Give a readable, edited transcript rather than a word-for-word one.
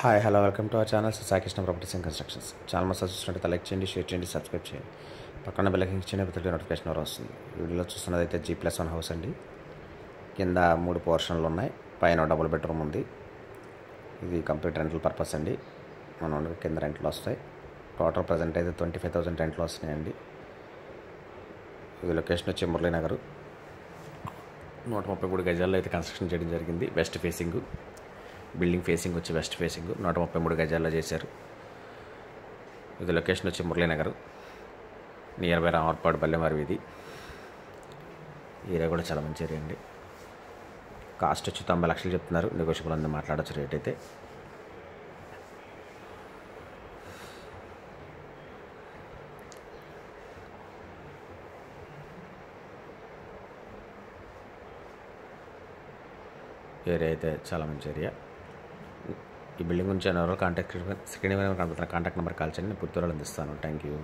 Hi hello welcome to our channel Saikrishna properties and constructions. Channel చూస్తున్నట్టు like చేయండి, share చేయండి, subscribe చేయండి. పక్కన బెల్ ఐకాన్ ఇచ్చిన ప్రతి నోటిఫికేషన్ వస్తుంది. వీడియోలో చూస్తున్నదైతే G+1 హౌస్ అండి. కింద 3 పోర్షన్లు ఉన్నాయి, పైన డబుల్ బెడ్రూమ్ ఉంది. ఇది కంప్లీట్ రెంటల్ పర్పస్ అండి. మన కింద రెంట్లు వస్తాయి. టోటల్ ప్రజెంట్ అయితే 25,000 రెంట్లు వస్తున్నాయండి. ఇది లొకేషన్ వచ్చి మురళీనగర్. 133 గజాల్లో అయితే కన్స్ట్రక్షన్ చేయడం జరిగింది. వెస్ట్ ఫేసింగ్, బిల్డింగ్ ఫేసింగ్ వచ్చి వెస్ట్ ఫేసింగ్ 133 గజాల్లో చేశారు. ఇది లొకేషన్ వచ్చి మురళీనగర్, నియర్ బై రామర్పాడు బల్లెమారి వీధి. ఏరియా కూడా చాలా మంచి ఏరియా అండి. కాస్ట్ వచ్చి 90 లక్షలు చెప్తున్నారు. నెగోషియబుల్ అంతా మాట్లాడచ్చు రేట్ అయితే. ఏరియా అయితే చాలా మంచి ఏరియా. ఈ బిల్డింగ్ గురించి ఎవరో కాంటాక్ట్ స్క్రీన్ మీద కనబడుతున్న కాంటాక్ట్ నెంబర్ కాల్ చేయండి. నేను పూర్తి వివరాలు అందిస్తాను. Thank you.